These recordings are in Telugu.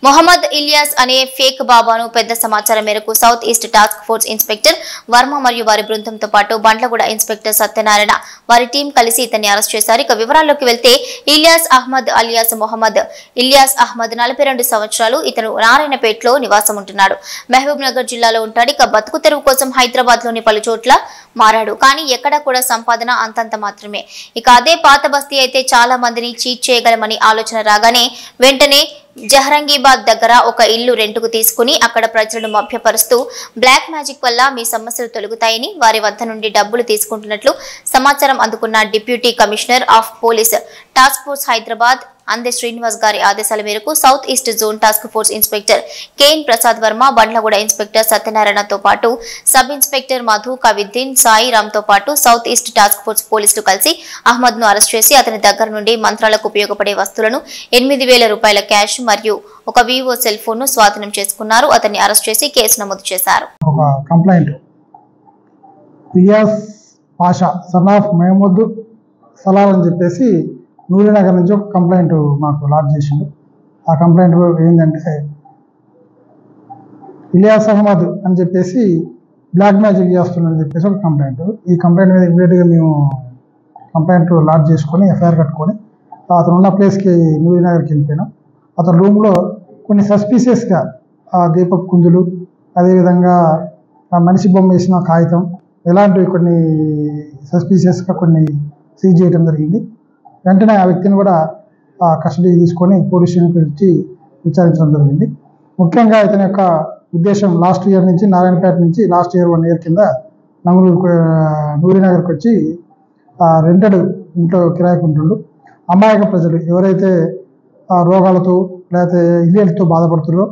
మొహమ్మద్ ఇలియాస్ అనే ఫేక్ బాబాను పెద్ద సమాచారం మేరకు south east task force inspector Varma మరియు వారి బృందంతో పాటు బండ్లగూడ ఇన్స్పెక్టర్ సత్యనారాయణ వారి టీం కలిసి ఇతన్ని అరెస్ట్ చేశారు. ఇక వివరాల్లోకి వెళ్తే ఇలియాస్ అహ్మద్ అలియాస్ మొహమ్మద్ ఇలియాస్ అహ్మద్ 42 సంవత్సరాలు. ఇతను నారాయణపేటలో నివాసం ఉంటున్నాడు. మహబూబ్ నగర్ జిల్లాలో ఉంటాడు. ఇక బతుకు తెరువు కోసం హైదరాబాద్ లోని పలు చోట్ల మారాడు. కానీ ఎక్కడ కూడా సంపాదన అంతంత మాత్రమే. ఇక అదే పాత బస్తీ అయితే చాలా మందిని చీట్ చేయగలమని ఆలోచన రాగానే వెంటనే జహరంగీబాద్ దగ్గర ఒక ఇల్లు రెంటుకు తీసుకుని అక్కడ ప్రజలను మభ్యపరుస్తూ బ్లాక్ మ్యాజిక్ వల్ల మీ సమస్యలు తొలగుతాయని వారి వద్ద నుండి డబ్బులు తీసుకుంటున్నట్లు సమాచారం అందుకున్న deputy commissioner of police task force Hyderabad Ande Srinivas గారి ఆదేశాల మేరకు south east zone task force inspector KN Prasad Varma, Bandlaguda inspector సత్యనారాయణతో పాటు సబ్ ఇన్స్పెక్టర్ మధు, కవిద్దీన్, సాయిరామ్ తో పాటు సౌత్ ఈస్ట్ టాస్క్ ఫోర్స్ పోలీసులు కలిసి అహ్మద్ ను అరెస్ట్ చేసి అతని దగ్గర నుండి మంత్రాలకు ఉపయోగపడే వస్తువులను 8,000 రూపాయల క్యాష్ మరియు ఒక వివో సెల్ ఫోన్ ను స్వాధీనం చేసుకున్నారు. అతన్ని అరెస్ట్ చేసి కేసు నమోదు చేశారు. నూరినగర్ నుంచి ఒక కంప్లైంట్ మాకు లాడ్జ్ చేసిండు. ఆ కంప్లైంట్ ఏంటంటే ఇలియాస్ అహ్మద్ అని చెప్పేసి బ్లాక్ మ్యాజిక్ చేస్తుందని చెప్పేసి ఒక కంప్లైంట్. ఈ కంప్లైంట్ మీద ఇమీడియట్గా మేము కంప్లైంట్ లాడ్జ్ చేసుకొని ఎఫ్ఐఆర్ కట్టుకొని అతను ఉన్న ప్లేస్కి నూరినగర్కి వెళ్ళిపోయినాం. అతని రూమ్లో కొన్ని సస్పీషియస్గా దీపక్ కుందులు, అదేవిధంగా మనిషి బొమ్మ వేసిన కాగితం, ఇలాంటివి కొన్ని సస్పీషియస్గా కొన్ని సీజ్ చేయడం జరిగింది. వెంటనే ఆ వ్యక్తిని కూడా కస్టడీకి తీసుకొని పోలీస్ స్టేషన్కి వచ్చి విచారించడం జరిగింది. ముఖ్యంగా ఇతని యొక్క ఉద్దేశం లాస్ట్ ఇయర్ నుంచి నారాయణపేట నుంచి లాస్ట్ ఇయర్ 1 ఇయర్ కింద నూరినగర్కి వచ్చి రెంటెడ్ ఇంట్లో కిరాయికి ఉంటుండు. అమాయక ప్రజలు ఎవరైతే రోగాలతో లేకపోతే ఇల్లుతో బాధపడుతున్నారో,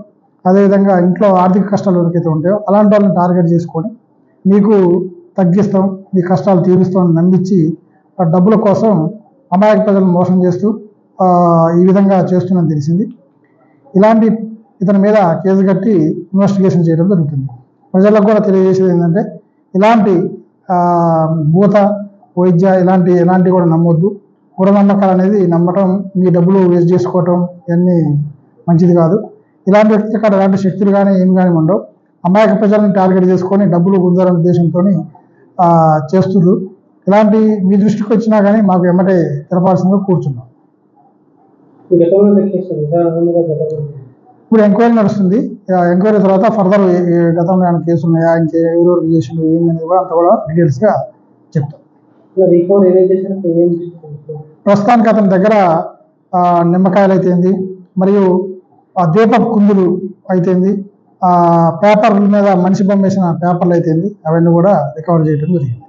అదేవిధంగా ఇంట్లో ఆర్థిక కష్టాలు ఎవరికైతే ఉంటాయో అలాంటి వాళ్ళని టార్గెట్ చేసుకొని మీకు తగ్గిస్తాం, మీ కష్టాలు తీరుస్తామని నమ్మించి డబ్బుల కోసం అమాయక ప్రజలను మోసం చేస్తూ ఈ విధంగా చేస్తుందని తెలిసింది. ఇలాంటి ఇతని మీద కేసు కట్టి ఇన్వెస్టిగేషన్ చేయడం జరుగుతుంది. ప్రజలకు కూడా తెలియజేసేది ఏంటంటే ఇలాంటి భూత వైద్య ఇలాంటివి కూడా నమ్మొద్దు. మూఢనమ్మకాలు అనేది నమ్మటం, మీ డబ్బులు వేస్ట్ చేసుకోవటం ఇవన్నీ మంచిది కాదు. ఇలాంటి వ్యక్తి కాడ ఎలాంటి శక్తులు కానీ ఏమి కానీ ఉండవు. అమాయక ప్రజలను టార్గెట్ చేసుకొని డబ్బులు గుంజాలనే ఉద్దేశంతో చేస్తున్నారు. ఇలాంటి మీ దృష్టికి వచ్చినా కానీ మాకు ఎమ్మటే తెలపాల్సిందిగా కూర్చున్నాం. ఇప్పుడు ఎంక్వైరీ నడుస్తుంది. ఎంక్వైరీ తర్వాత ఫర్దర్ గతంలో ఏమైనా కేసులు ఉన్నాయా, ఇంకెవరెవరు చేసిండు ఏంటనేది కూడా అంతా కూడా డీటెయిల్స్గా చెప్తాం. ప్రస్తుతానికి అతని దగ్గర నిమ్మకాయలు అయితేంది, మరియు దీపక్ కుందులు అయితేంది, పేపర్ల మీద మనిషి బొమ్మ వేసిన పేపర్లు అయితేంది, అవన్నీ కూడా రికవర్ చేయడం జరిగింది.